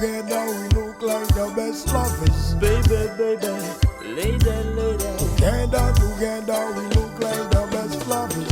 together, we look like the best lovers. Baby, baby, lady, lady. Together, we look like the best lovers.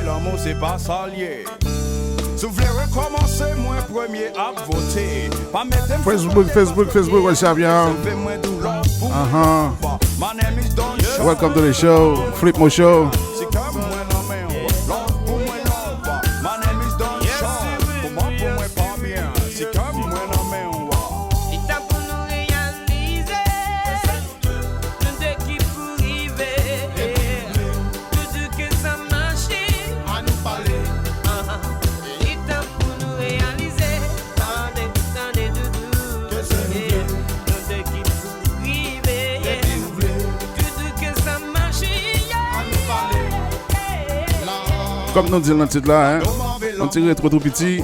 L'amour c'est pas salier. Si vous voulez recommencer, moi premier à voter. Facebook, what's up, y'all? Welcome to the show, Flipmo show. Comme nous disons dans le titre là, hein, on tire trop petit,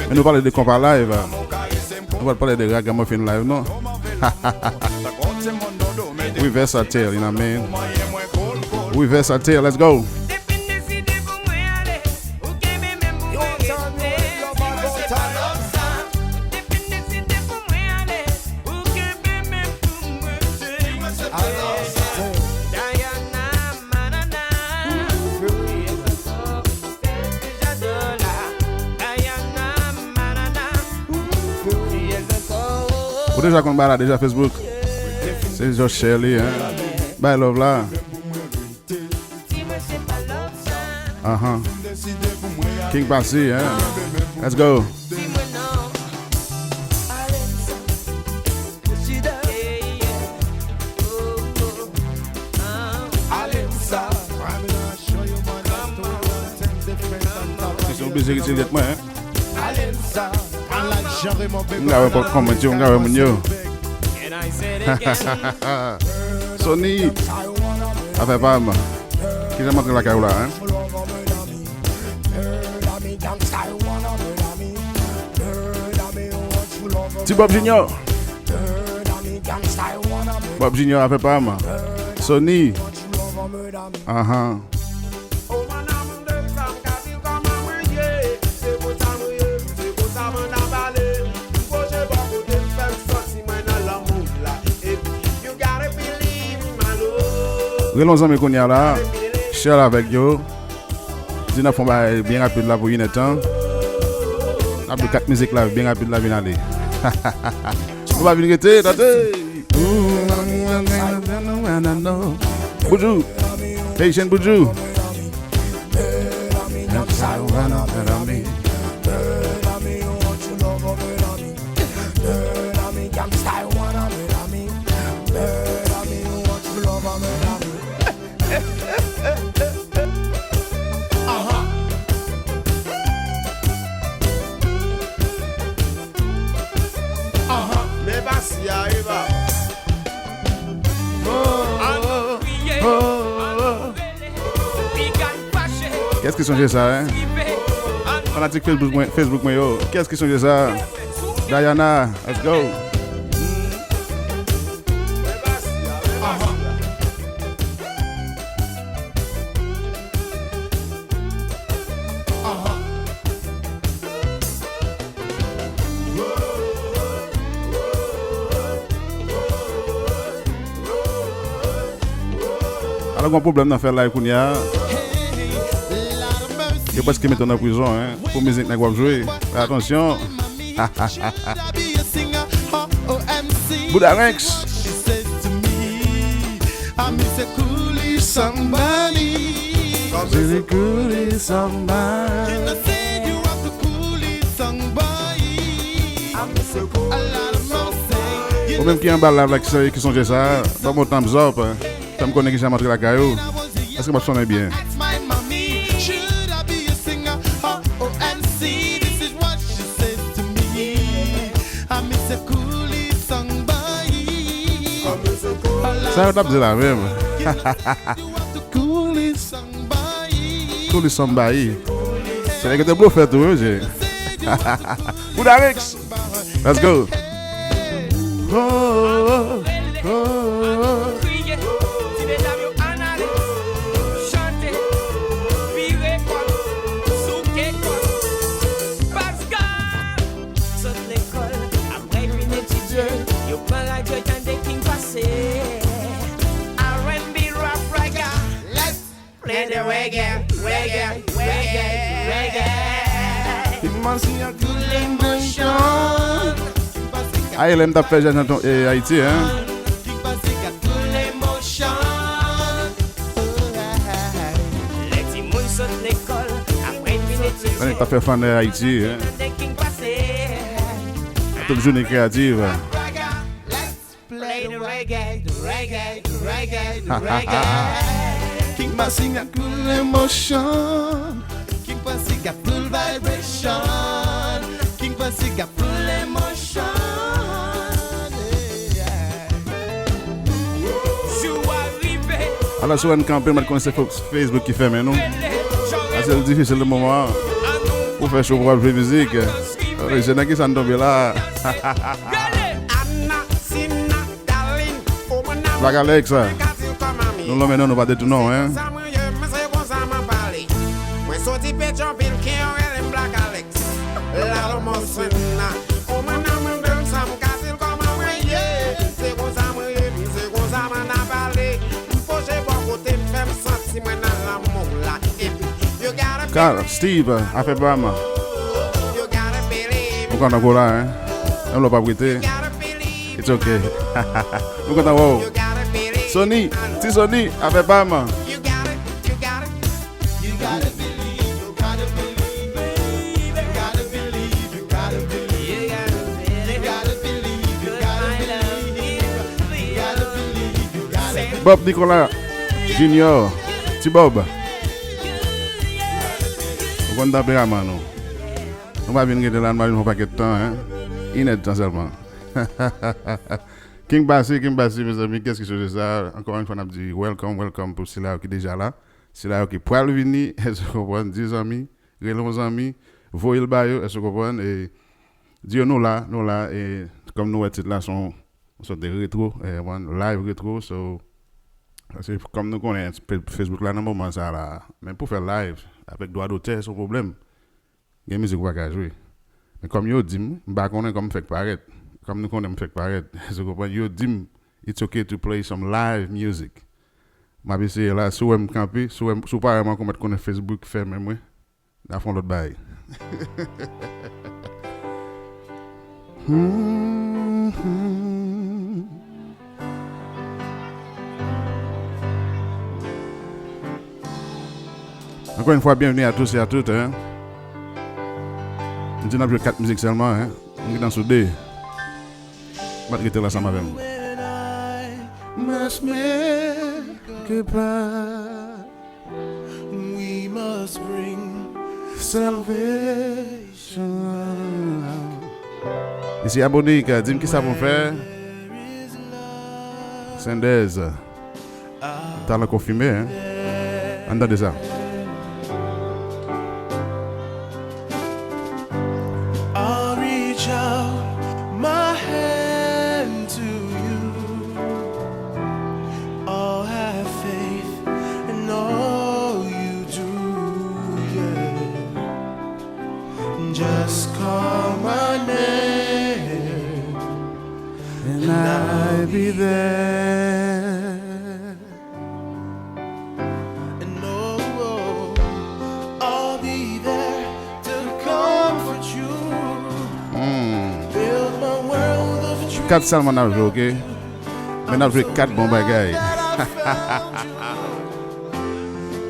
mais nous parlons de Kompa live. On va parler de Ragamuffin live, non? We versatile, you know what I mean? We versatile, let's go. Déjà qu'on balade déjà Facebook. C'est Josh Shirley, hein. Bye love là. King Passy, hein. Let's go. C'est son baiser qui d'être moi, hein. Nga pas comment tu nga mon yo. Sony. Avec Pam. Qui j'ai montré la carola hein. Ti Bob Junior. Bob Junior avec Pam. Sony. Relons amis qu'on y a là, share avec yo. Dina font bien rapide là pour une temps. Après 4 musiques là bien rapide là bien aller. On va venir rester, attendez. Boujou. Haitian Boujou. Qu'est-ce qu'ils sont ça, hein? Fanatique Facebook, moi, yo. Qu'est-ce qu'ils sont ça? Diana, let's go. Alors, un problème dans faire live Kounia. Il y a pas ce qui met en prison, hein. Pour musique n'a pas jouer. Attention. Bouddha Rex. Ou même qui en bas là qui sont ça, dans mon thumbs up, ça me connaît qui j'ai montré la caillou. Est-ce que ça sonne bien? Ça va dire la même. Cool somebody. C'est que tu peux faire tout, j'ai. Bouddha Rex. Let's go. Oh, oh, oh. Play the reggae, reggae, reggae, reggae. Il m'a signé un coup d'émotion. Ah, il aime taper Haïti, hein? Il t'a fait fan de Haïti, hein? Toute journée créative. Play the reggae, the reggae, the reggae, the reggae. King Passing a cool emotion. King Passing a full vibration. King Passing a full emotion. Alors, sur un campagne, je connais Facebook qui fait, mais non. C'est difficile le moment. Pour faire show pour jouer musique. Je n'ai qu'à s'en tomber là. Black Alex, nous l'en menons, nous pas de tout non, hein. Car Steve a fait pas mal. On compte encore là, hein. On l'a pas prêté. It's okay. On compte encore. Sony, si Sony a fait pas mal. Bob Nicolas Junior, ti Bob. On va taper à mano. On va venir de là, on va pas de temps, hein. Il est temps seulement. King Bassi, mes amis, qu'est-ce que c'est ça? Encore une fois, on a dit welcome pour ceux-là qui sont déjà là. Ceux-là qui pourraient venir, est-ce que vous comprenez? 10 amis, relons amis, voyez le bail, est-ce que vous comprenez? Et Dieu nous là, et comme nous, là, sont des rétro, live rétro, c'est comme nous connaissons Facebook là, dans le moment, ça là, même pour faire live, avec droit d'auteur, c'est un problème. Il y a des musiques qui vont jouer. Mais comme yo dit, je ne connais pas comment faire paraître. Comme nous connaissons faire paraître. Yo dit, it's okay to play some live music. Je vais essayer là, si vous me camper, si vous pas vraiment comme Facebook, faire même moi, dans fond l'autre bail. Encore une fois, bienvenue à tous et à toutes. Hein. Nous avons joué 4 musiques seulement. Hein. Nous sommes dans ce dé. Je vais rester là ensemble avec moi. We must bring Salvation. Ici, abonné, dis-moi qui ça va faire. Sendez. T'as la confirmé, hein? Entendez ça. I'll reach out my hand to you. I'll have faith in all you do, yeah. Just call my name And I'll be there. 4 seulement n'a joué, ok? Mais n'a joué 4 bons bagailles.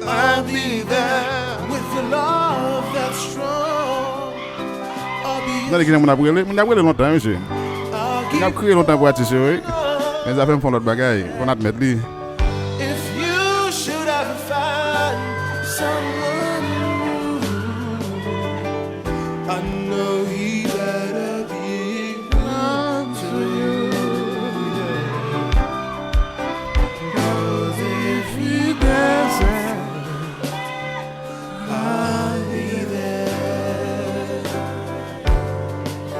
I'll be there with the love that's strong. Vous allez qu'on a brûlé longtemps, monsieur. On a crié longtemps pour artiste, oui. Mais ça fait me font l'autre bagaille, qu'on a te mettre lui. If you should ever find someone new, I know he better be good to you. 'Cause if he doesn't, I'll be there.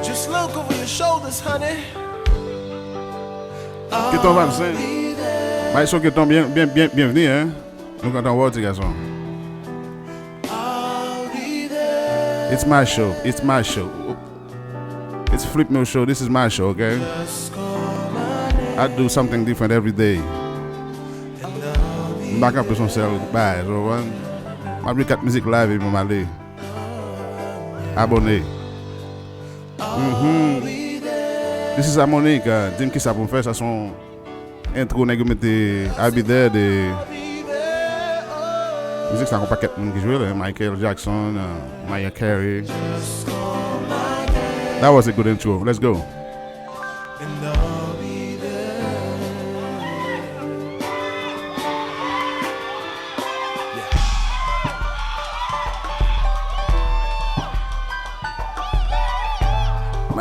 Just look over your shoulders, honey. Que ton Vincent. Mais que ton bienvenue, hein. Nous cantons voir, garçon. It's my show. It's my show. It's Flipmo show. This is my show, okay? I do something different every day. Back up to some cell. Bye. So, I bring cat music live in my day. Abonné. This is Harmonique. Dis-moi qui ça pour faire, ça son intro, nèg mettez I'll Be There de musique ça un paquet de monde qui joue là, Michael Jackson, Mariah Carey. That was a good intro. Let's go.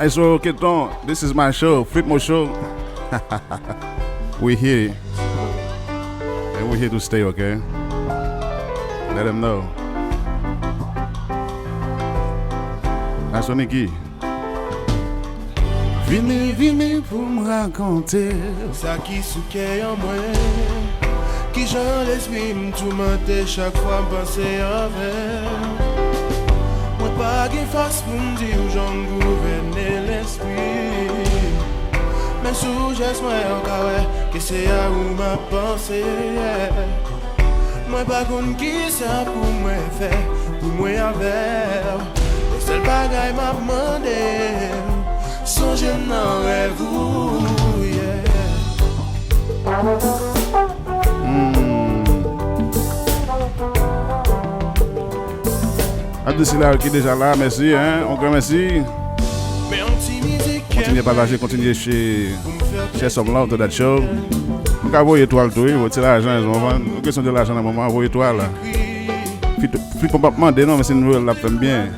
So, Keton, this is my show, Flipmo show. We're here. And we're here to stay, okay? Let them know. That's what Nicky. Vini pour me raconter. Ça qui souquait en moi. Qui j'en l'esprit m'tourmentait chaque fois m'penser envers. Moi pas gain force pour me dire j'en gouverner l'esprit. Mais sous geste moi encore que c'est à où ma pensée. Moi pas qu'on qui ça pour moi faire, pour moi avec. Le seul bagaille m'a demandé, songe dans rêve Abdou qui est déjà là, merci, hein, on merci. Continuez à partager, continuez chez some love to that show. Donc envoyez étoile tout, vous tirez l'argent, ils vont vendre. Une question de l'argent à un moment, envoyez étoile là. Flipmo pas demander non, mais c'est une nouvelle là, fait bien.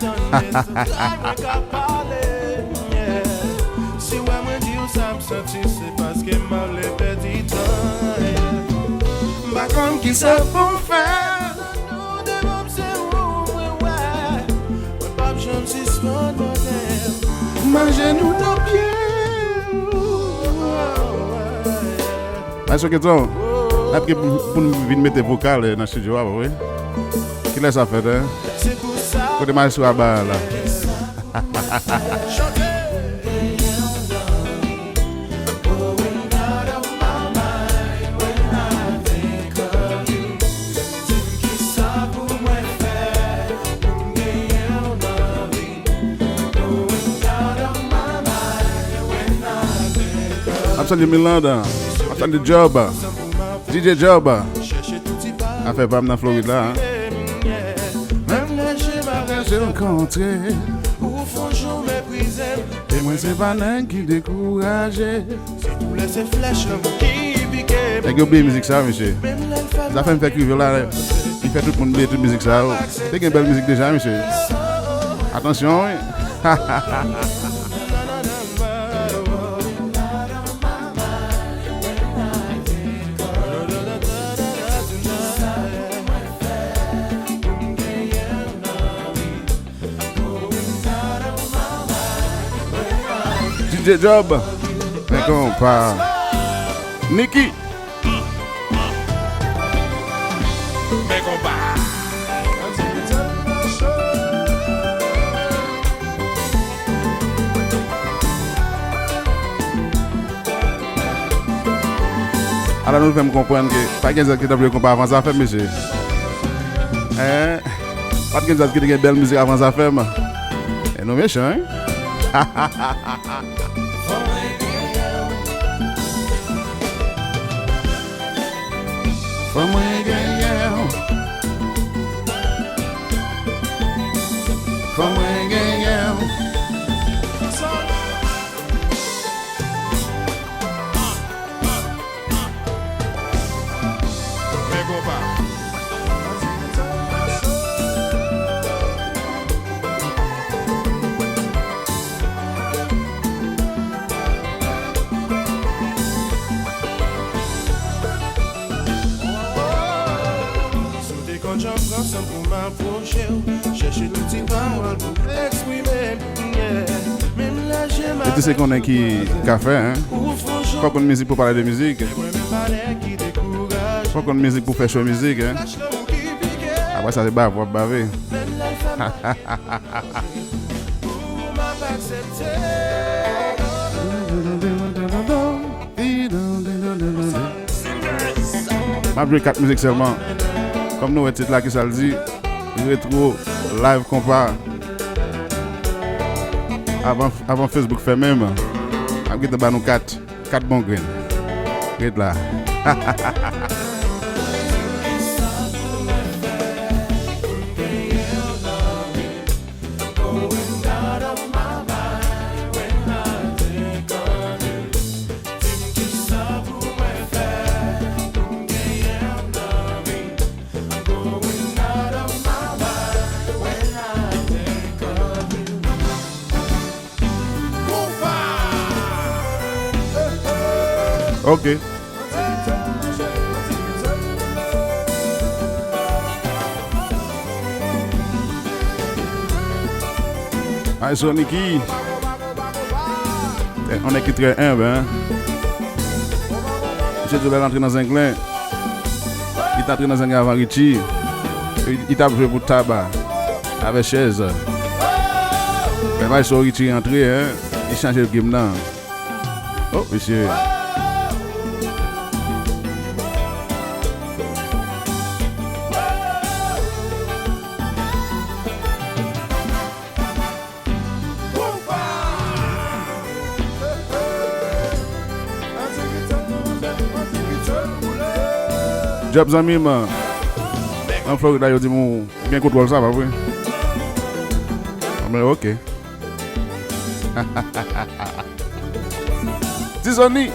Si ouais moi dis ça me sentir c'est parce que mal les petits temps. Pas comme qui ça pour faire. Mangez-nous nos pieds. Est-ce que tu as pris pour nous venir mettre vocal dans le studio, oui? Qui laisse ça faire, hein? C'est pour ça. Côté mal sur la barre, là. Salut Milanda, salut Job, DJ Job, a fait pas dans Floride là. Même les chemins j'ai rencontré, au fond j'en méprisé. Et moi c'est pas n'un qui découragé. C'est tout laisser flèche qui piqué. T'as gobé musique ça monsieur. Ça fait me faire crier là. Il fait tout le monde toute musique ça. C'est une belle musique déjà monsieur. Attention. DJ Job, mais Kompa, Nicky, Mais Kompa. alors nous devons comprendre que pas quelqu'un qui t'a Kompa avant ça fait monsieur. Pas quelqu'un qui a belle musique avant ça fait. Et nous méchants, hein? From where yeah. From where yeah. Pour m'approcher, chercher le petit parole pour l'exprimer. Même là, j'aime. Et tu sais qu'on est qui café, hein? Pas qu'on musique pour parler de musique. Pas qu'on musique pour faire show musique, hein? Après ça, c'est bave, on va baver. Ma joué 4 musiques seulement. Comme nous, c'est là qui ça le dit, rétro, live Kompa. Avant Facebook fait même. On a nous 4 bons grains. Regarde là. Ok. Allez, Soniki. On est qui très humble, hein? Monsieur Joubert est entré dans un clin. Il est entré dans un clin avant Richie. Il t'a joué pour tabac. Avec chaise. Mais là, Richie est entré, hein? Il change le game là. Oh, monsieur. Job zami man. En Florida yo di mon bien contrôle ça pas vrai. Mais OK. Disoni.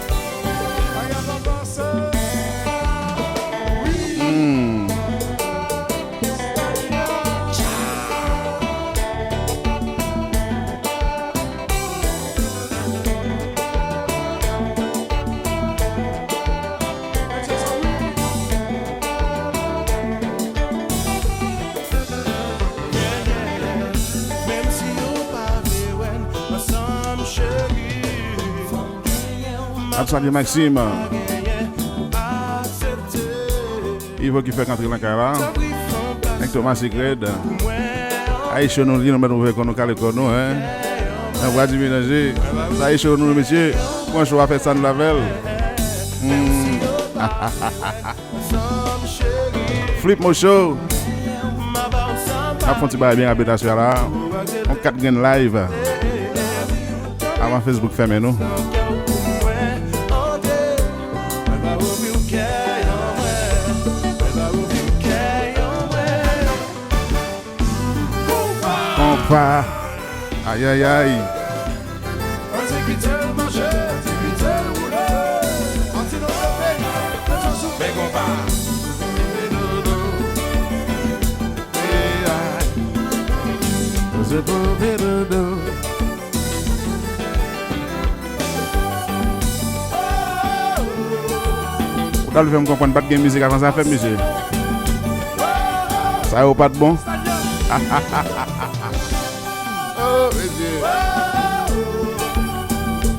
Salut Maxime. Il faut qu'il fait rentrer dans le carré. Avec Thomas Secret. Haitian nous dit nous mettre ouvert qu'on nous cale qu'on nous hein. On va déménager. Haitian nous monsieur. Moi je vais faire ça de la velle. Flipmo show. Après tu vas bien habitation là. On 4 gain live. Avant Facebook fermé nous. Kompa. Aïe aïe aïe. Pourquoi le fait me comprendre pas de game musique avant ça fait monsieur? Ça est pas de bon? Oh,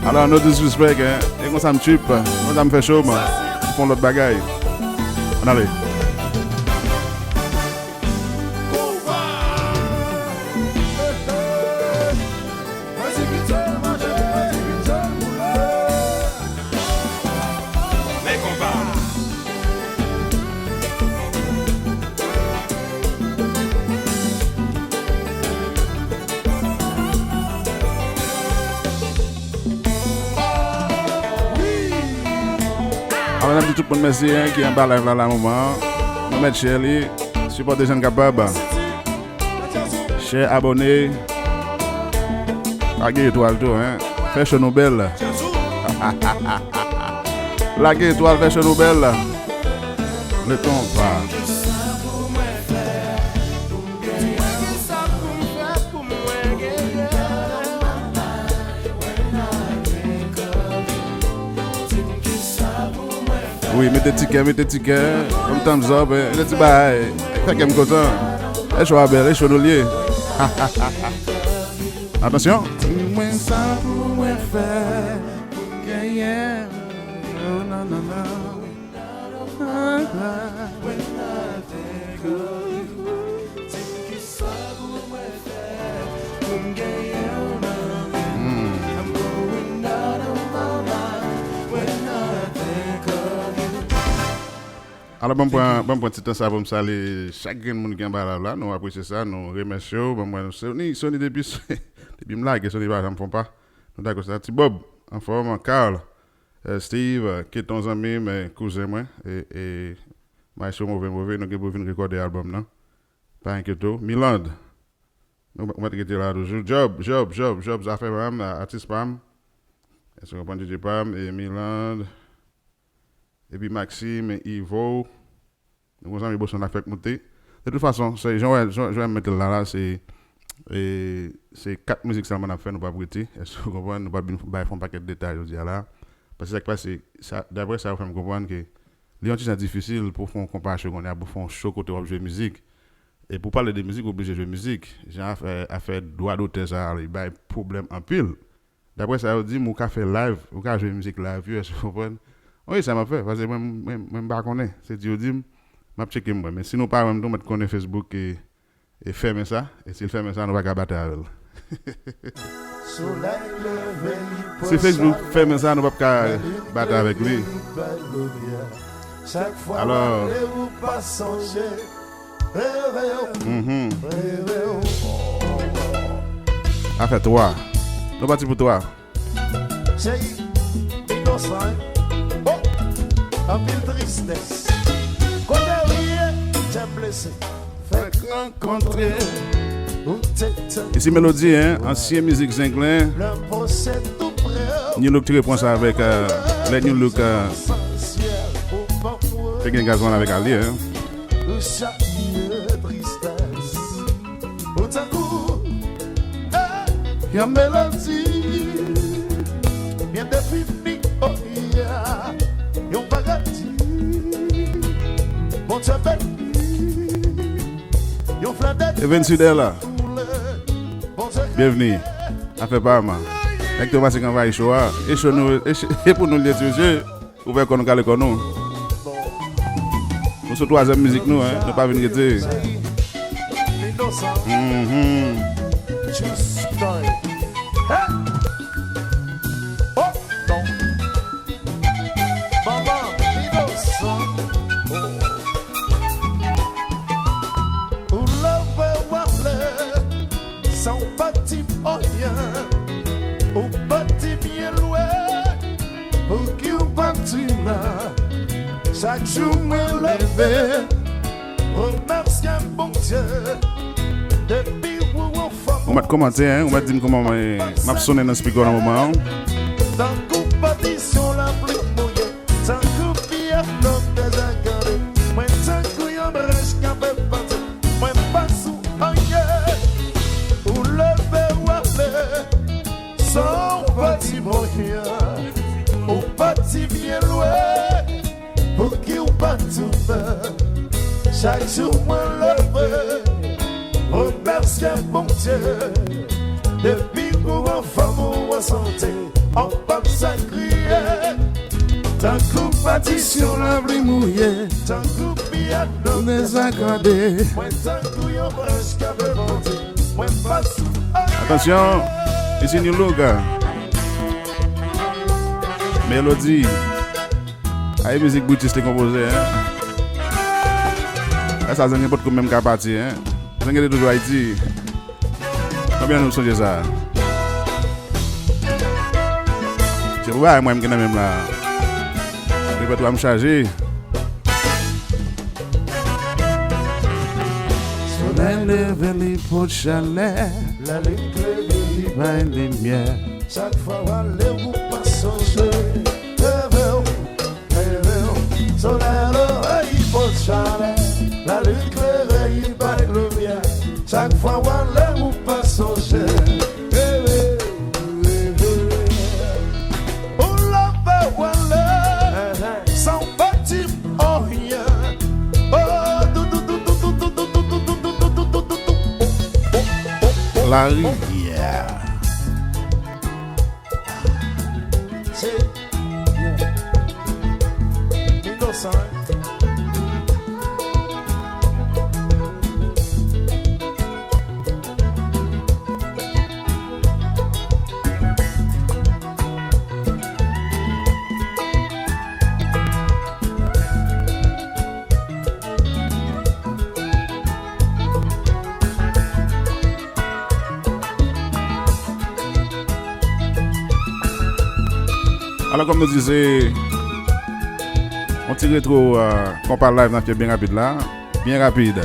alors, no disrespect, hein. Et quand ça me tue, quand ça me fait chaud, man. Ils font l'autre bagaille. On allait. a dit tout le monde merci qui est en bas live là, moment. Nous mettons Shirley, support des jeunes capables. Cher abonné. Laguez étoile tout, hein. Fais chez nous belle. Laguez étoile, fais chez nous belle. Le Kompa. Oui, mettez ticket, comme thumbs up, les petits bails, fait qu'elle me content. Les choix belles, les choix de lier. Attention. Alors, bon point petit temps ça pour me saluer chaque monde qui est là, nous apprécions ça, nous remercions, bon Sony depuis me like, Sony va me font pas. Nous d'accord ça, petit Bob en forme, Carl, Steve, qui est ton ami, mes cousins moi et Maïcho mauvais, nous avons venir recorder l'album là. Pas inquiéto, Milan. Nous va être là toujours. Job, ça fait pam, artiste pam. Est-ce qu'on prend DJ Pam et Milan. Et puis Maxime et Ivo, nous avons mis son affaire monter. De toute façon, je vais mettre là, c'est 4 musiques seulement à faire, nous pas prêter. Est-ce que vous comprenez? Nous pas faire un paquet de détails aujourd'hui là. Parce que ça, d'après ça, vous faites comprendre que les artistes c'est difficile pour faire une comparaison, pour faire un show côté jouer de musique. Et pour parler de musique, obligé de jouer de musique. J'ai fait droit d'auteur, ça, il y a un problème en pile. D'après ça, vous dit, mon café live, vous pouvez jouer de musique live, est-ce que vous comprenez? Oui, ça m'a fait, parce que moi, je ne sais pas. C'est Dieu dit, je vais checker moi. Mais sinon, par exemple, je vais connaître Facebook et fermer ça. Et s'il ferme ça, on va pas battre avec elle. Si Facebook ferme ça, on va pas battre avec lui. Alors. Affaire toi. Nous partis pour toi. En mille tristesse, quand rien t'es blessé, fait rencontrer. Ici Mélodie, hein, ancien musique zinglin. New Look, tu réponds ça avec les New Look. Fait qu'un gazon avec Ali, hein. Chaque tristesse, au coup, y a mélodie, bien définie, oh yeah. Yon paradis, mon chapelle, yon fladette. Et Vinci là. Bienvenue. Ça fait pas mal. Avec toi, c'est qu'on va y choisir. Et pour nous les yeux, vous pouvez qu'on nous cale comme nous. Nous sommes troisième musique, nous, hein. Nous pas venir dire. Chaque jour me lever, remercier mon Dieu. Depuis où on fait. On m'a commenté, hein, on m'a dit comment m'a sonné dans le speaker dans le moment. Tant compétition la plus mouillée, tant que pierre non désagréable. Moi tant que y'en brèche qu'un peu parti, moi pas sous un yeux. Ou lever ou aller, sans petit moyen, ou petit bien loin. Pour qui ou pas tout faire, chaque jour moi lever, remercier mon Dieu. Depuis qu'on en femme ou en santé, on peut s'agrier. Tant qu'on bâtit sur la pluie mouillée, tant qu'on piano désaccordé, moi tant qu'on y a presque à me monter, moi pas sous. Attention, ici New Look. Mélodie. La musique boutiste est composée, hein. Ça, c'est n'importe quoi même qu'à partir, hein. Vous avez toujours Haïti. Combien nous sommes ça? C'est vrai, moi, je suis même là. peut me charger. Soleil levé les pots de chaleur, La lune claire, bain de lumière. chaque fois allez-vous pas songer. Soleil l'oreille pour chalet, la lune claire, il baille le bien. Chaque fois allez-vous pas songer. On l'a fait, voilà, sans bâtir en rien. La rivière. C'est innocent. Alors comme nous disait, on tire trop Kompa live dans bien rapide là, bien rapide.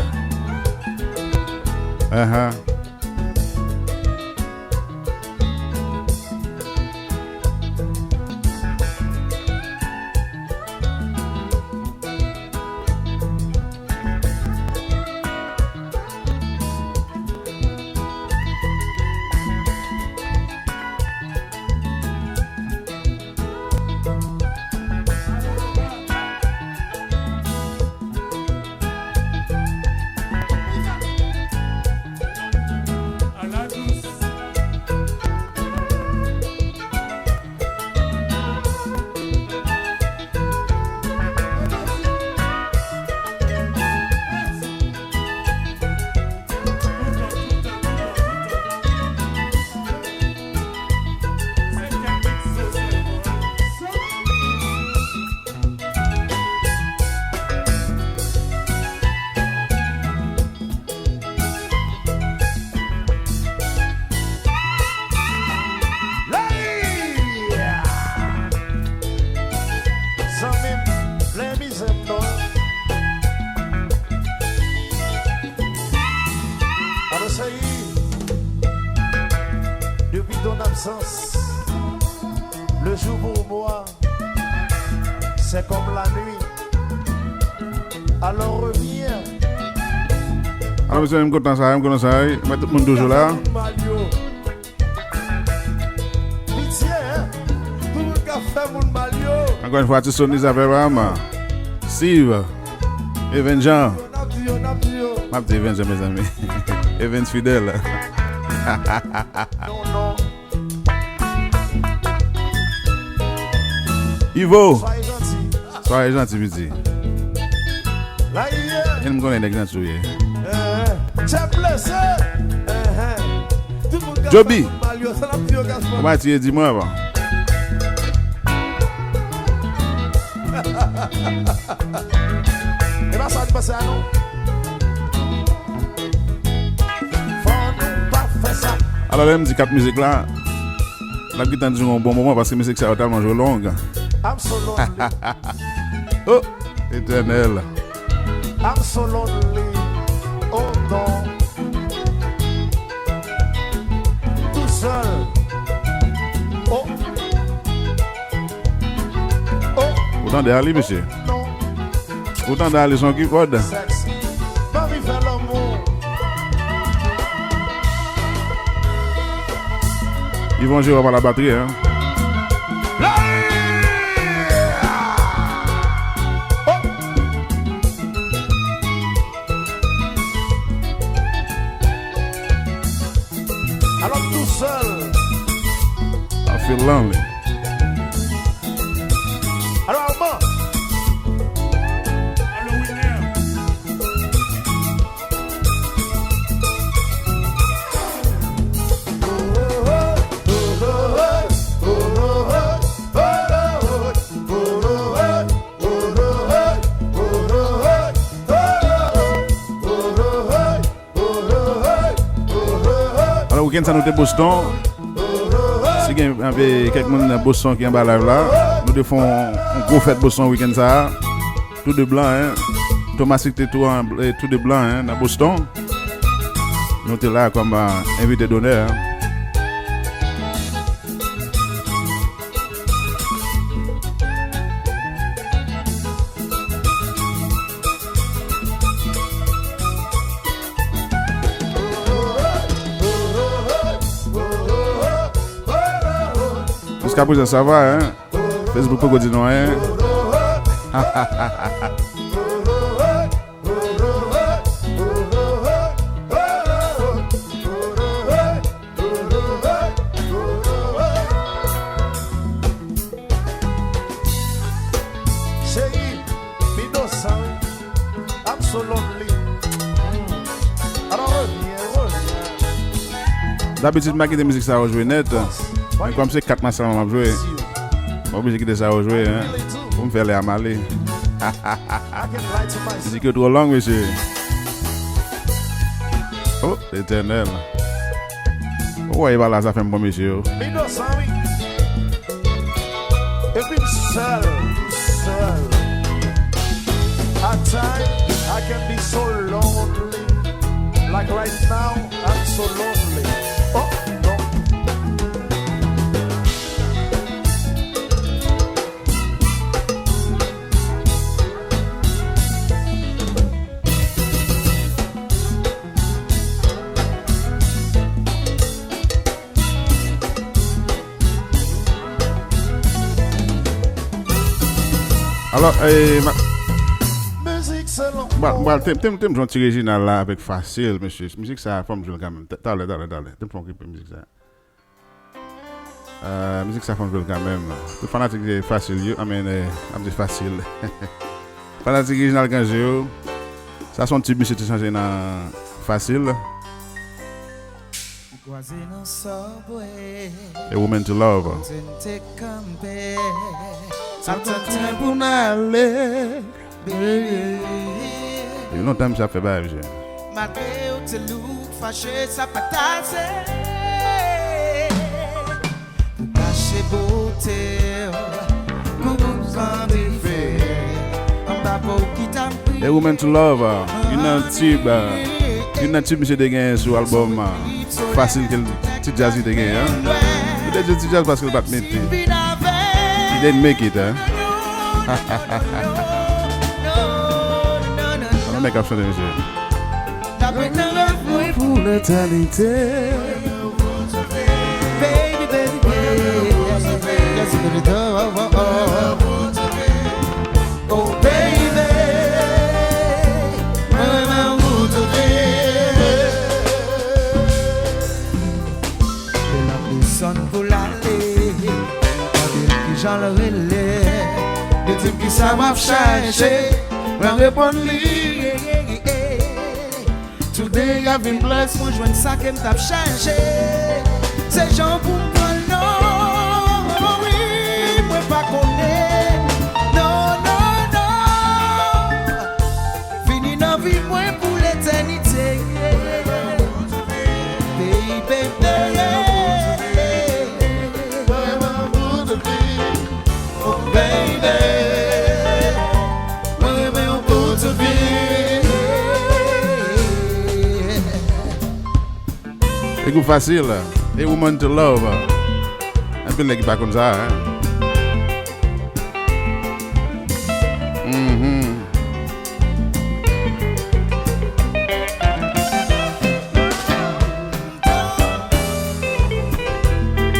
Depuis ton absence, le jour pour moi, c'est comme la nuit. Alors reviens. Alors monsieur, je suis content ça, je suis content ça. Je mets tout le monde toujours là. Pitié, hein? Tout le monde qui a fait mon malio. Encore une fois, tu sonnes les affaires vraiment. Steve, Evan Jean. Ma petite Evan, mes amis. Evan fidèle. Non, non. Ivo, Soyez gentil. soyez gentil, petit. Là, Je me connais des gens qui t'es blessé. Tout le monde qui a Joby. fait mon malio, c'est la petite occasion. Comment tu es, dis-moi avant. Et là, ça va te passer à nous. Faut nous pas faire ça. Alors, là, je me dis 4 musiques là. La guitare dit un bon moment parce que la musique c'est tellement longue. I'm so lonely. Oh, éternel. I'm so lonely. Oh non. Tout seul. Oh. Oh. Autant d'aller, monsieur. Non. Autant d'aller son qui code. Sexy. Mami fait l'amour. Ils vont jouer par la batterie, hein. Alors tout seul. I feel lonely. Alors Armand. Alors, week-end, ça nous était Boston. Si il y a quelqu'un dans Boston qui est en bas live là, nous de font un gros fête Boston week-end ça. Tout de blanc, hein. Thomas c'était tout de blanc, hein, dans Boston. Nous sommes là comme invité d'honneur. Hein. Jusqu'à présent, ça va, hein? Facebook peut dire non, hein? D'habitude, je musique ça va jouer net. Mais comme c'est 4 matchs, on va jouer. Je suis obligé de ça va jouer. Hein? Pour me faire les amaler. C'est que trop long, monsieur. Oh, l'éternel. Oh, il va là, ça fait un bon monsieur. Et puis seul. At times, I can be so lonely. Like right now, I'm so lonely. Oh, no. Alors, t'aimes gentil original là avec facile, monsieur. Musique ça, faut me jouer quand même. T'allez. T'aimes pas que musique ça. Musique ça, faut me jouer quand même. Tout fanatique c'est facile, I'm facile. Fanatique original quand j'ai ça son petit monsieur changé dans facile. A Woman to Love. Et longtemps ça fait bail, monsieur. A Woman to Love, une tube monsieur de gain sur album facile que petit jazz de gain. Peut-être petit jazz parce que pas mettre. He didn't make it, hein. On va make up sur le monsieur. Pour l'éternité. Oh baby, Jean le relais, des types qui savent chercher, on répond lui. Today I've been blessed, moi je vois ça qui m'a changé. C'est gens pour moi non, oui, moi pas connaître, non. Fini dans vie moi pour l'éternité, baby. C'est good facile, A Woman to Love. Un peu les pas comme ça, hein.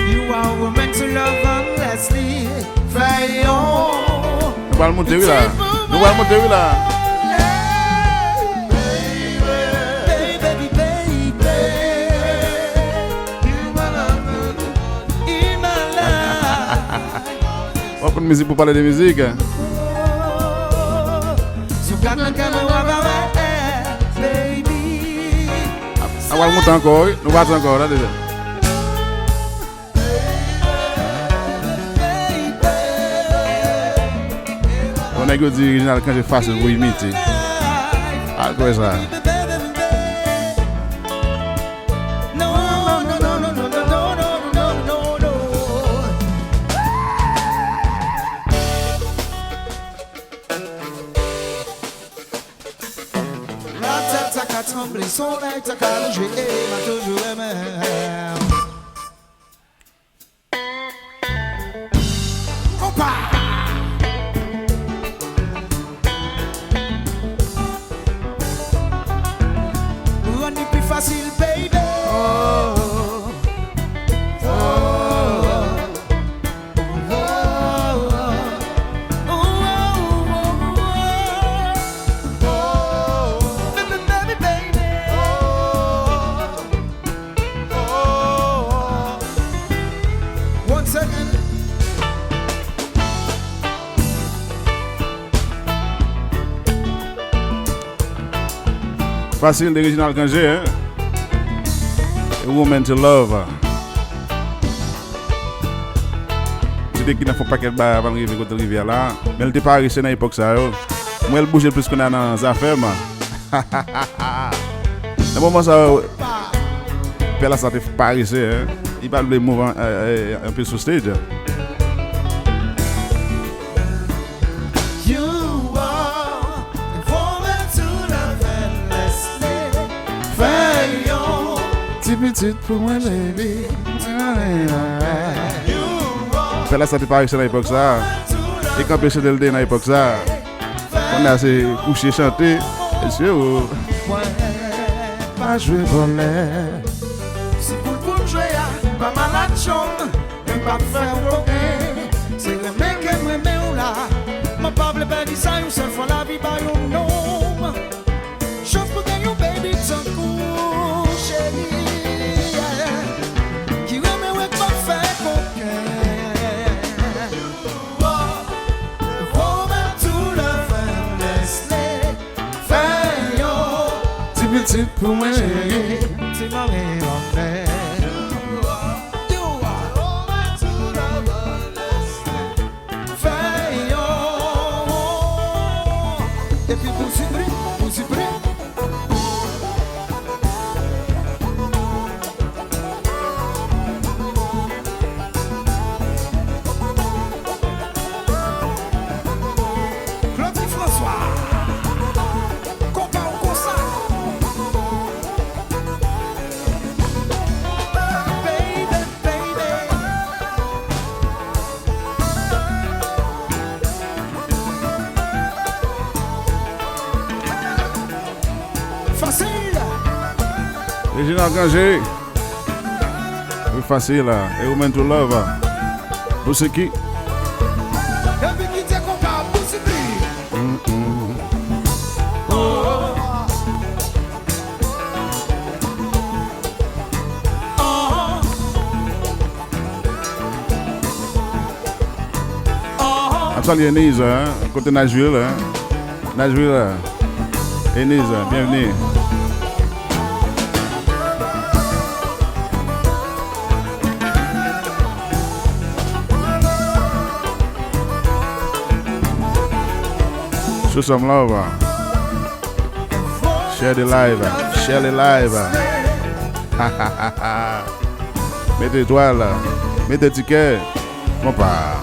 You are a woman to love endlessly. Fayon. Nous allons monter là. On prend musique pour parler de musique. On va monter encore, nous va encore là déjà. On a dit original quand j'ai face pour imiter. Ah, quoi ça? qu'à trembler, soleil t'as qu'à jouer, m'a toujours aimé. Kompa. Run it plus facile, baby. Facile d'original quand j'ai, hein? A woman to love. C'est qui n'a fait pas qu'elle bat avant d'arriver côté rivière là. Mais elle était pas arrivée dans l'époque ça. Moi elle bougeait plus qu'on a dans les affaires. Dans moment ça, Pella ça fait pas arriver, hein? Il parle de mouvement un peu sur stage. Petite pour moi, baby. Là, ça fait pareil à l'époque ça. Et quand on chantait le dé à l'époque ça, on a assez couché, chanté. Et sûr, pas jouer pour l'air. Si pour jouer, pas mal à chambre, même pas faire bloquer. C'est le mec qui me met là. Ma pable baby, ça une seule fois la vie, par un nom. Chauffe pour gagner, baby, ton coup, chérie. Petite pour moi, c'est ma mère. Et puis pour supprimer. Claude François. Kompa au concert. Original Gangé. Oui, facile là. Et woman to love. Pour ce qui? Salut Enise, hein? Côté Nashville, hein? Nashville, Enise, bienvenue. Show some love. Share the live. Share the live. Mettez étoile. Mettez ticket. Kompa.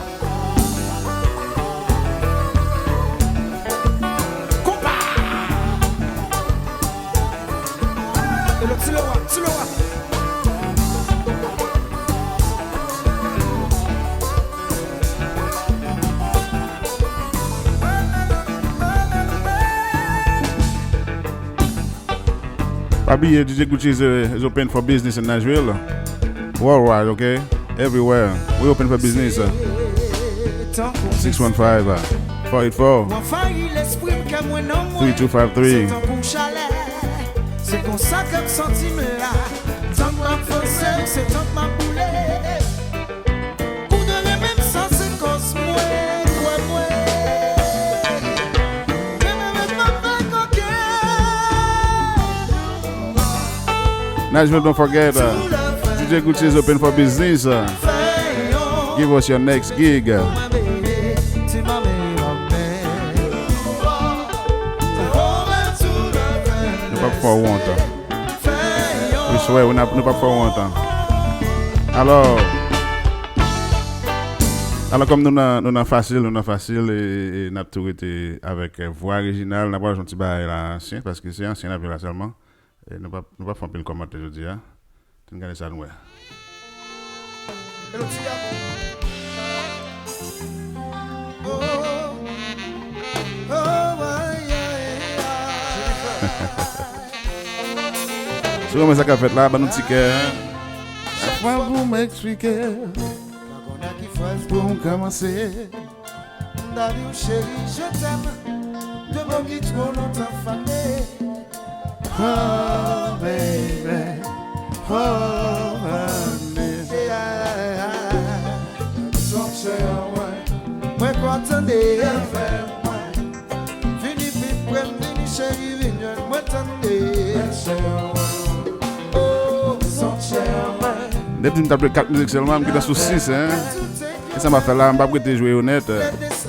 Abi, DJ Gucci is open for business in Nashville. Worldwide, okay? Everywhere. We open for business. 615-484-3253. C'est comme ça que sentime là. Tant que ma force, c'est tant que ma boulette. Ou de les mêmes sens, c'est cause moi, moi. Même avec ma main coquette. Nashville, don't forget, DJ Gucci is open for business. Give us your next gig. For one time. We swear we not pas for one time. Alors comme nous n'a facile et n'a tout été avec voix originale, n'a pas un petit bail là ancien parce que c'est ancien là seulement. Et nous pas faire un commentaire aujourd'hui, hein. Tu regardes ça nous. C'est comment ça qu'a fait là, nous ticket. Après vous m'expliquer. Pour commencer. D'ailleurs chérie, je t'aime. De mon qui trop longtemps fané. Oh baby, oh honey. Son cher, moi qu'entendez. Fini vite, prenne chérie, vigne, moi t'entendez. Oh, son cher, moi. Depuis que je tape 4 musiques seulement, je suis sur 6. Hein? Et ça m'a fait là, je vais jouer honnête. Je vais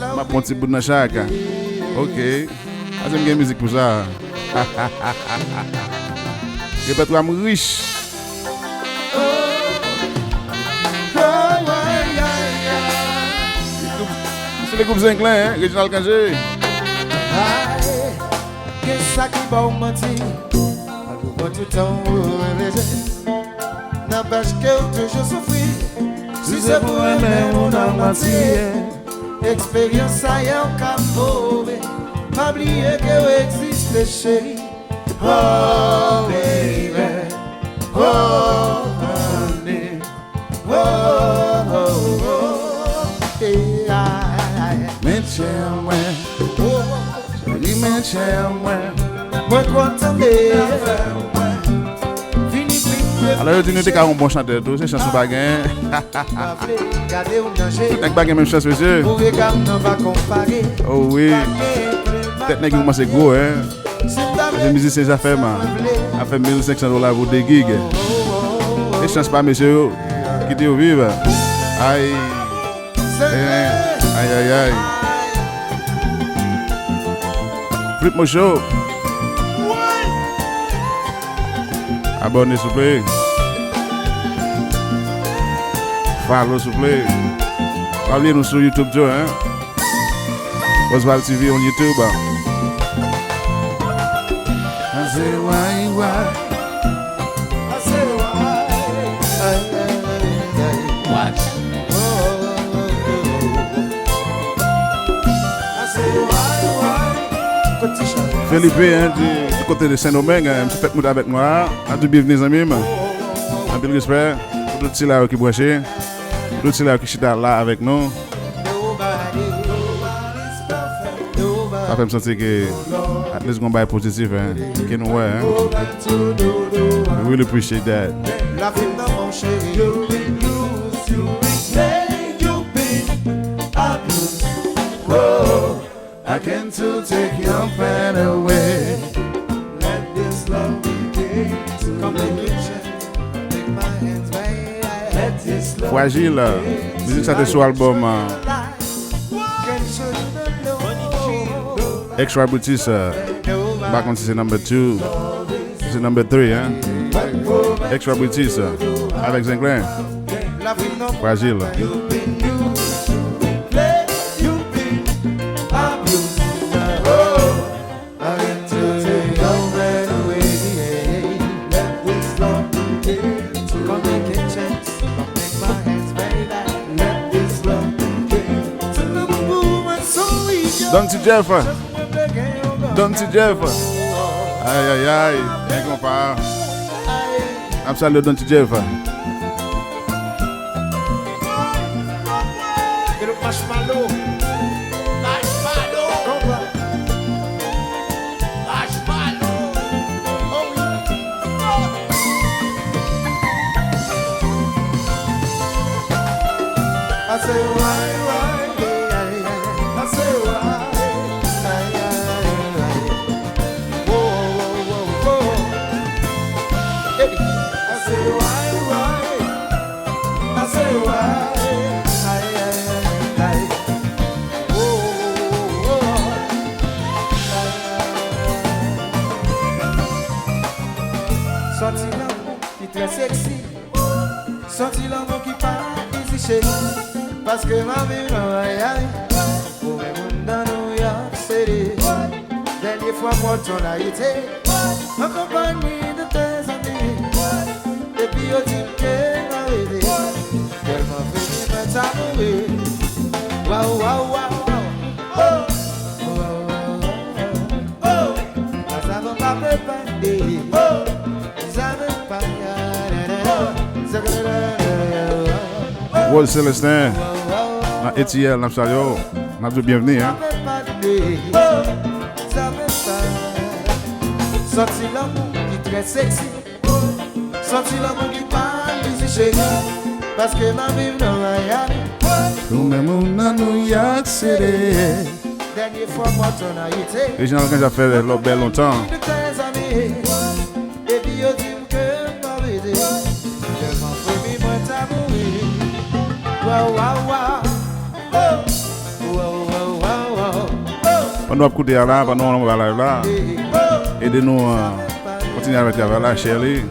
prendre un petit bout de chaque. Ok. J'aime bien la musique pour ça. Je vais être riche. C'est les groupes inclins, hein? Réginal Kangé. Qu'est-ce qui va mentir? Pas tout le temps, n'empêche que toujours souffrir. Si c'est pour aimer, on a menti. Expérience, ça y est, on a mauvais. Pas oublier que existe, chérie. Oh, baby. Oh, honey. Oh, oh, oh. Hey, Mention, chérie, mention, moi, t'entendais. alors, tu n'es qu'un bon chanteur, c'est chanson baguette. Tout n'est pas la même chance, monsieur. Oh oui. Peut-être que c'est gros, hein. Les musiciens, ça fait, man. Ça fait $1,500 pour des gigs. Et chance pas, monsieur, qui dit au vivre. Aïe. Aïe, aïe, aïe. Flipmo show. Abonnez s'il vous plaît. Follow s'il vous plaît. Parlez-nous sur YouTube, Joe, hein. Oswald TV on YouTube. I say why. I say why. What? I say why. Felipe, hein, du côté de Saint-Domingue, je suis fait avec moi. A tout bienvenue, les amis. Un peu de respect pour tous ceux qui branchent, pour tous ceux qui sont là avec nous. Ça fait me sentir que at least going by positif, hein, qui nous voit, hein. I really appreciate that. La vie dans mon chéri, you've been abused. Oh, I can to take your pain away. Let this love begin to come make my hands wide. Let this love Fragile, musique ça était sur l'album Extra British, back on c'est number 2, c'est number 3, hein. Extra British, avec Zinglin, Fragile. Don't Jeff. Aïe, aïe, aïe, Kompa. I'm sorry, Don't Jeff. Marshmallow. I say why, I say why. Sorti l'amour qui très sexy, sorti l'amour qui parle ici chez nous, parce que ma vie pour le monde dans New York City. Dernière fois moi ton Haïti, en compagnie de puis on dit que m'a rêvé. Tellement fini, mais ça mourir. Waouh, waouh, waouh, waouh. Ça va pas me parler. Ça me parle. Wall Célestin. Dans ETL, nous saluons. Nous avons bienvenue. Hein? Sorti l'amour qui est très sexy. Sorti l'amour qui parle ici chez nous. Parce que ma vie dans Miami. Nous même on a New York City. Dernière fois moi ton Haïti. Les gens quand j'ai fait le bel longtemps. Et puis on dit que ma vie est tellement famille moi t'as mouru. Waouh waouh waouh. On doit écouter là, pendant on va live là. Aidez-nous à continuer avec la là, Shirley.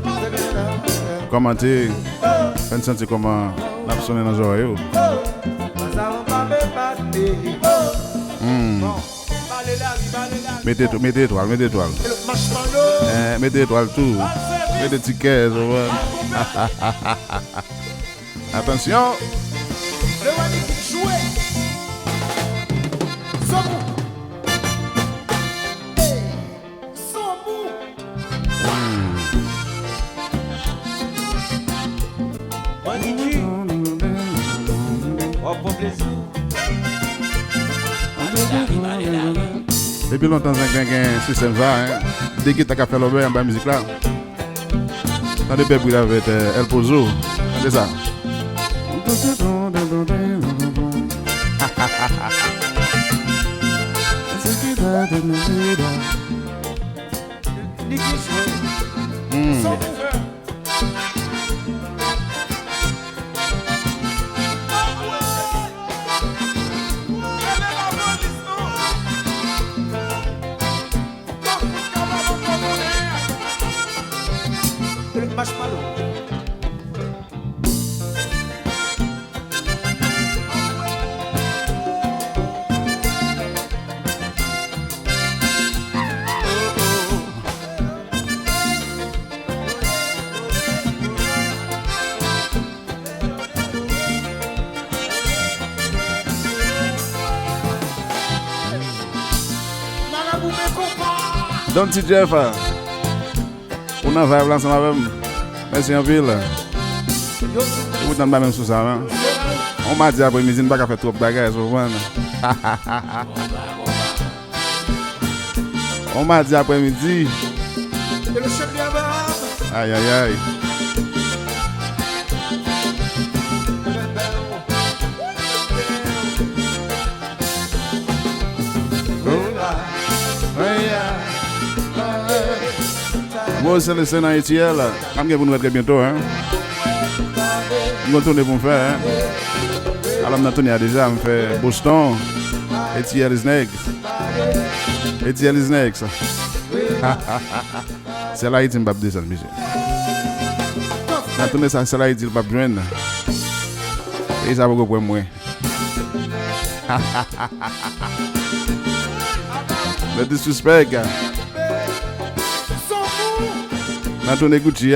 Commentez. Faites sentir comment la personne est dans les oreilles. Mettez étoile. Mettez étoile tout. Mettez tickets. Attention. Depuis longtemps, un système va. Dès que tu as fait l'objet en bas musique là. T'as des peuple avec El Pozo. C'est ça. Don T. Jeff, on a vibe là ensemble avec moi. Merci en ville. Vous n'êtes pas même sous ça. On m'a dit après-midi, on ne peut pas faire trop de bagages. On m'a dit après-midi. Aïe, aïe, aïe. Moi, c'est le scène haïtien là. Je vais vous très bientôt. Hein. Je vais tourner pour me faire. Hein. Alors, je vais tourner déjà. Je fais Boston. ETL is next. ETL is next. C'est l'Haïti qui m'a descendu, monsieur. Je vais tourner ça, c'est l'Haïti qui m'a joindre. Et ça va go pour moi. Le disrespect, gars. Dans ton Gucci,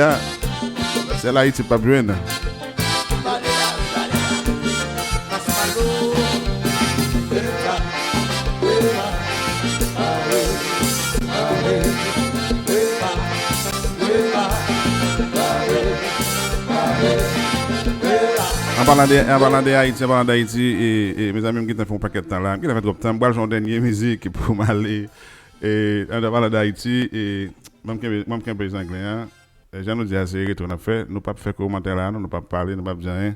c'est l'Haïti pas bien. En parlant d'Haïti, et mes amis qui font un paquet de temps là, qui fait trop de temps, je vais dernière musique pour m'aller. Et en parlant d'Haïti, et même qu'un pays anglais, les gens nous disent assez retour à faire, nous ne pouvons pas faire commentaire là, nous ne pouvons pas parler, nous ne pouvons pas dire rien.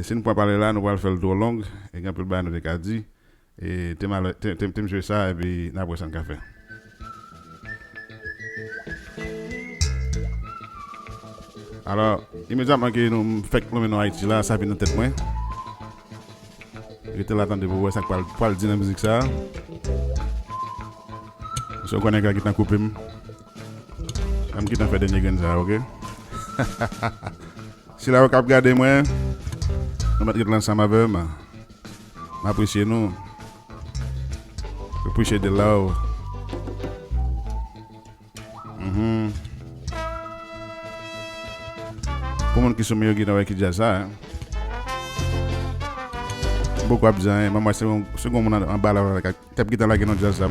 Si nous ne pouvons pas parler là, nous allons faire le tour long, et un peu de bain nous avons dit, et tu me jouer ça, et puis nous allons boire un café. Alors, immédiatement que nous faisons le Haïti là, ça vient dans tête moi. J'étais là attendre pour voir ça pour le dire dans la musique ça. Je connais quelqu'un qui t'a coupé. Comme qui t'a fait dernier gain ça, OK? Si la vous regardez moi, nous mettons l'ensemble avec moi. M'appréciez nous. Appreciate the love. Pour les gens qui sont meilleurs guitares qui disent ça. Beaucoup besoin. Moi, c'est second monde en bas là, cap guitare là qui nous dit ça.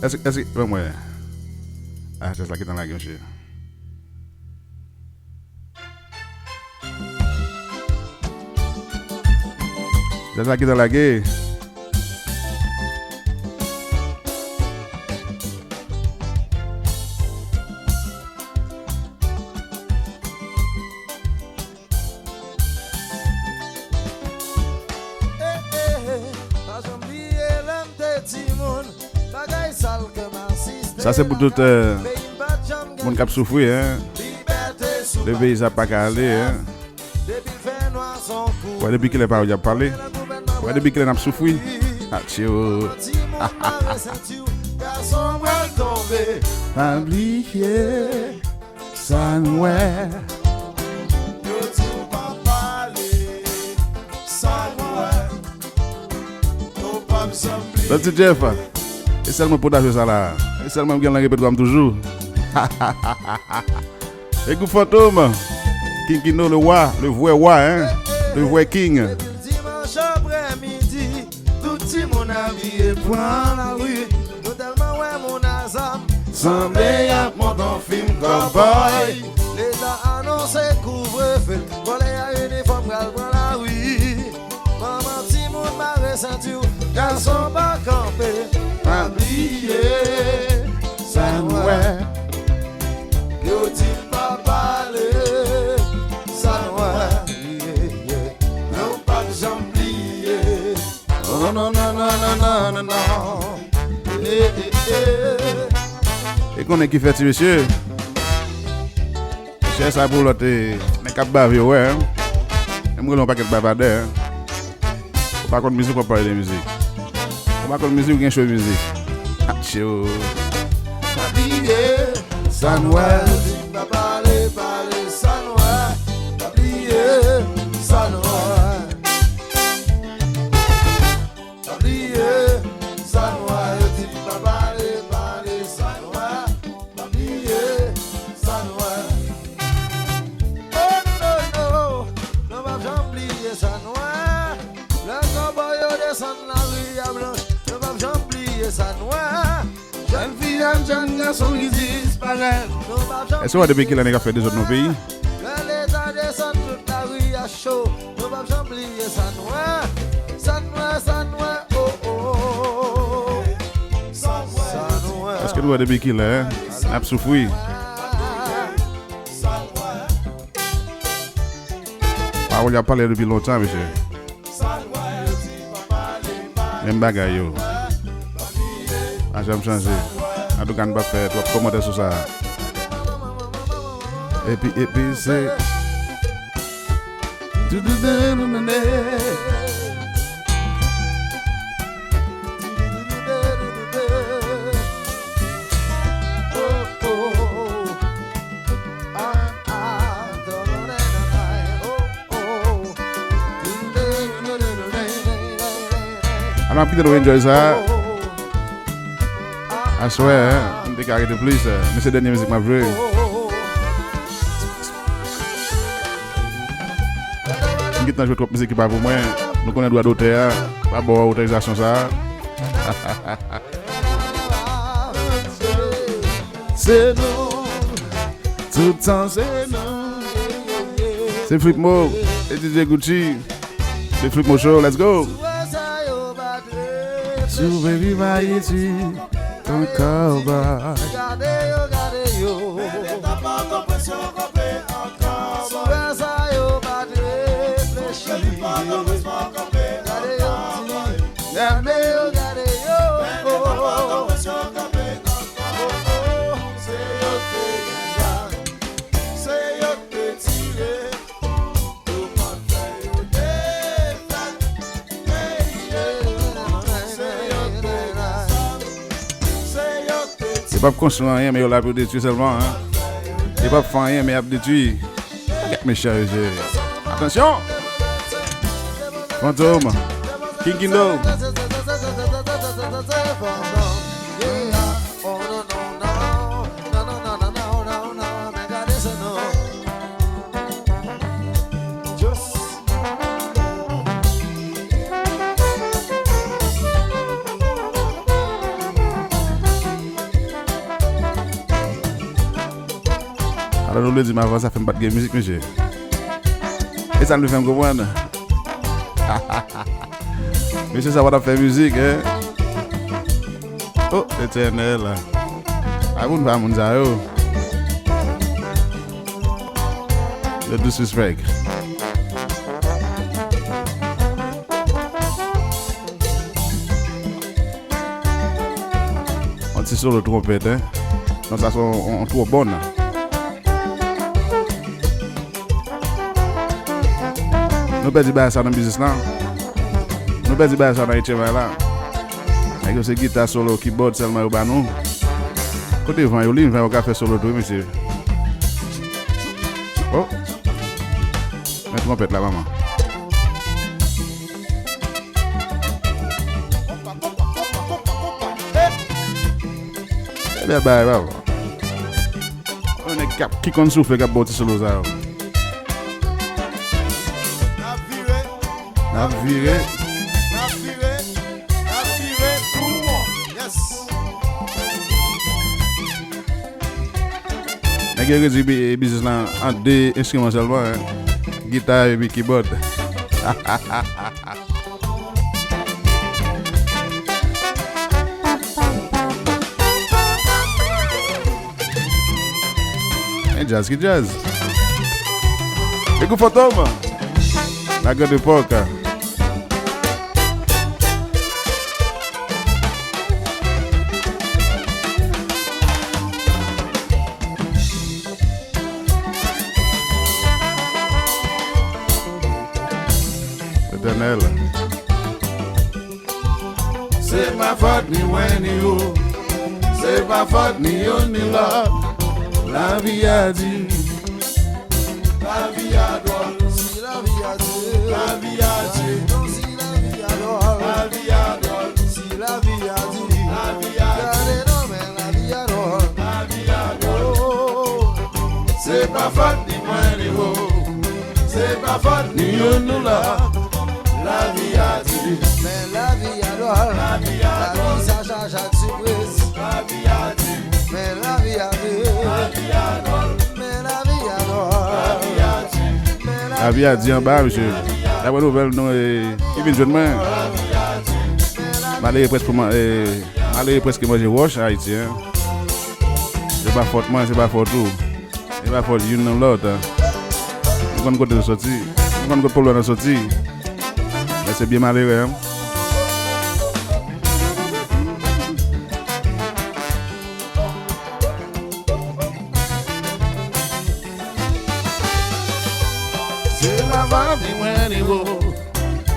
Est-ce que moi ah c'est ça qui est dans la gueule. C'est ça qui est dans la gueule. Ça c'est pour tout le monde qui a souffert, hein. Le pays n'a pas qu'à aller, hein. Ouais, depuis qu'il n'a pas parlé, ouais, depuis qu'il a souffert. Ah, tio. Oublié, ça nous est. Le petit Jeff, c'est seulement pour d'avoir ça là. C'est seulement que je répète comme toujours. Écoute fantôme, King Kino le roi, le vrai roi, hein, le vrai king. Dimanche après-midi, tout mon avis est point la rue. Totalement ouais mon azam. Semblait à mon film cowboy. L'État annoncé couvre-feu. Volé à uniforme, gal prend la rue. Maman Timon m'a ressenti. Garçon pas campé. Oublié, ça nous est. Yo dit pas parler, ça nous est. Non pas j'oublier. Oh non non non non non non. Et qu'on est qui fait monsieur. Monsieur ça pour l'autre, mais cap bavé ouais. Moi non pas quelque bavardeur. Pas contre musique, on parle de musique. On va contre musique ou bien show musique. Ah, chaud. Ça nous est. Pas parler, parler, ça nous est. Oublier, ça nous est. Oublier, ça nous est. Pas parler, parler, ça nous est. Oublier, ça nous est. Oh non, non, non, va jamais oublier ça nous est. Le cowboy descend la rue à blanche. Ne va jamais oublier ça nous est. Jeune fille, jeune garçon qui disparaît. Est-ce que depuis qu'il a fait des autres pays? L'État descend toute la rue à chaud. Ne va jamais oublier ça noir. Ça noir, ça noir, oh oh oh. Ça noir. Est-ce que nous depuis qu'il a souffert? Ah, on y a parlé depuis longtemps, monsieur. Même bagaille, yo. Ah, j'aime changer. En tout cas, on va faire trois commentaires sur ça. Et puis c'est. Alors, Peter, vous enjoy ça. I swear, on peut arrêter plus. Mais c'est dernière musique m'a joué. Je vais jouer trop de musique qui pas pour moi. Nous connaissons droit d'auteur. Pas bon autorisation ça. C'est nous. Tout le temps c'est nous. C'est Flipmo. Et DJ Gucci. C'est Flipmo Show. Let's go. Baby, my ton Kompa. Regardez yo. Mais t'as pas compréhension qu'on peut encore. Souvent ça yo pas de réfléchir. Mais pas compréhension qu'on peut encore. Regardez yo. Mais t'as pas compréhension qu'on peut encore. C'est yo te gagne. C'est yo te tirer. Tout monde fait yo défaite. C'est pas construire rien, mais il a pour détruire seulement. Hein. C'est pas faire rien, mais il a détruire. Regarde mes chers. Attention! Fantôme! King Kino! Alors nous le disons avant ça fait me battre de musique monsieur. Et ça nous fait me comprendre. Monsieur ça va faire musique hein. Oh éternel. Ah vous ne pas mon zao. Le disrespect. On tire sur le trompette hein. Non ça sont trop bonne. Nous pas dire ça dans le business là. Nous pas dire ça dans Haitian là. Avec ce guitare solo keyboard seulement au banou. Côté vent yo li vient au café solo tout monsieur. Oh. Mais trompette là maman. Bye bye bye. On est cap qui compte souffle cap botti solo ça. La viré pour moi. Yes. Nèg yo réduit business là en deux instruments seulement hein. Guitare et keyboard. Jazz qui jazz. Écoute fantôme. La grande époque. Éternel. C'est ma faute ni ouais ni où. C'est ma faute ni on ni là. La vie a dit, la vie a droit, si la vie a dit, la vie a dit, non si la vie a droit, la vie a droit, si la vie a dit, la vie a dit, non mais la vie a droit, la vie a droit. C'est pas faute ni moi ni vous, c'est pas faute ni nous là. La vie a dit, mais la vie a droit, la vie a droit, la vie ça change à surprise, la vie a dit. Mais la vie a dit, mais la vie a dit, la vie a dit en bas, monsieur. La bonne nouvelle, non, il vient de jeune main. Malé presque manger wash à Haïti. C'est pas faute moi, c'est pas faute tout. C'est pas faute une dans l'autre. On va côté de sortie, on va côté de sortie. Mais c'est bien malheureux.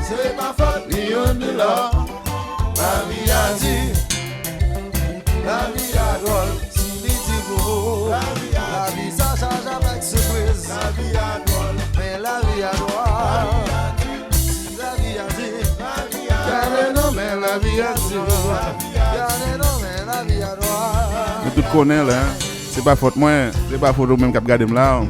C'est ma faute, ni on ni là. La vie a dit, la vie a drôle, si vite beau. La vie ça change avec surprise. La vie a drôle, mais la vie a droit. La vie a dit, la vie a droit. Mais la vie a dit, mais la vie a droit. Mais tout connaît là, c'est pas faute moi, c'est pas faute même qui a gardé là.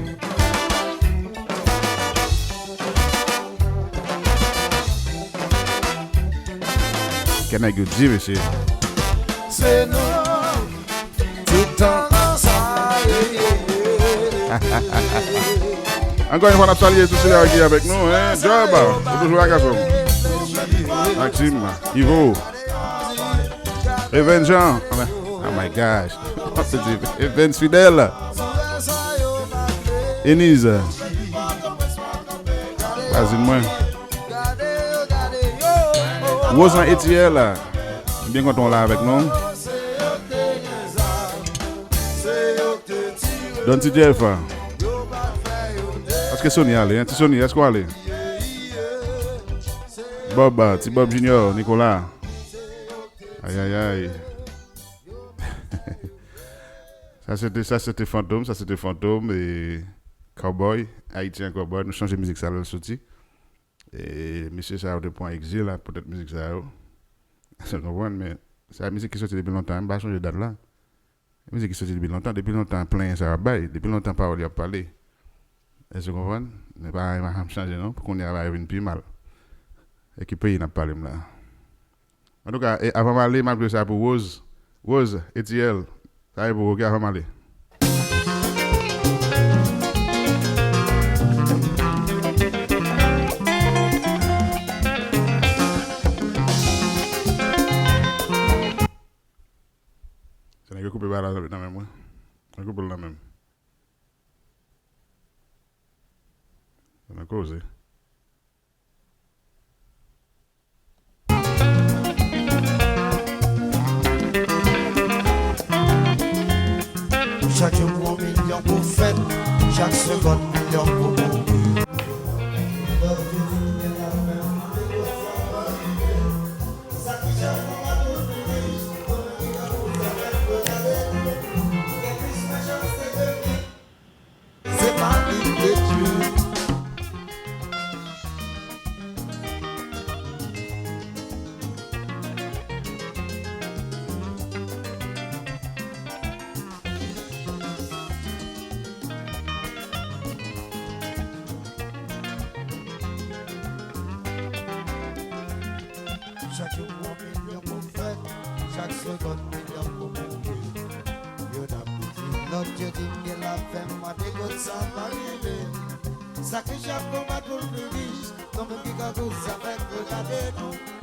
Can I go dire monsieur? C'est nous tout le temps ensemble. Encore une fois, on a salué tous ceux qui sont avec nous. Hein? Job, c'est toujours la garçon. Maxime, Ivo, Even Jean. Oh my gosh. Even Fidèle. Enise. Vas-y, moi. Rosan Etiel là, bien quand on l'a avec nous. Don ti Jeff. Est-ce que Sonia allait? Ti Sonia, est-ce qu'on allait? Bob, ti Bob Junior, Nicolas. Aïe aïe aïe. ça c'était Fantôme et Cowboy, Haïtien Cowboy. Nous changeons de musique ça le sorti. Et monsieur ça a des points exil là peut-être musique ça c'est comprendre mais c'est la musique qui sorti depuis longtemps pas changer date là la musique qui sorti depuis longtemps plein ça bail depuis longtemps parole a parlé est-ce que vous comprenez mais pas m'a changer non pour qu'on y arrive une plus mal et qui pays n'a parlé là en tout cas avant d'aller m'a ça pour Rose Etiel ça est pour avant d'aller Je coupe pas là même moi. Je coupe là même. On a causé. Chaque jour, million pour fête, chaque seconde, million pour mourir. C'est ma vie de Dieu. Chaque jour, million pour fête, chaque seconde, million pour mourir. Yo n'a plus dit, l'autre Dieu dit que la femme m'a dégoûté, ça va arriver. Ça que j'ai comme à tout le riche, comme un gigagou, ça va être regardé nous.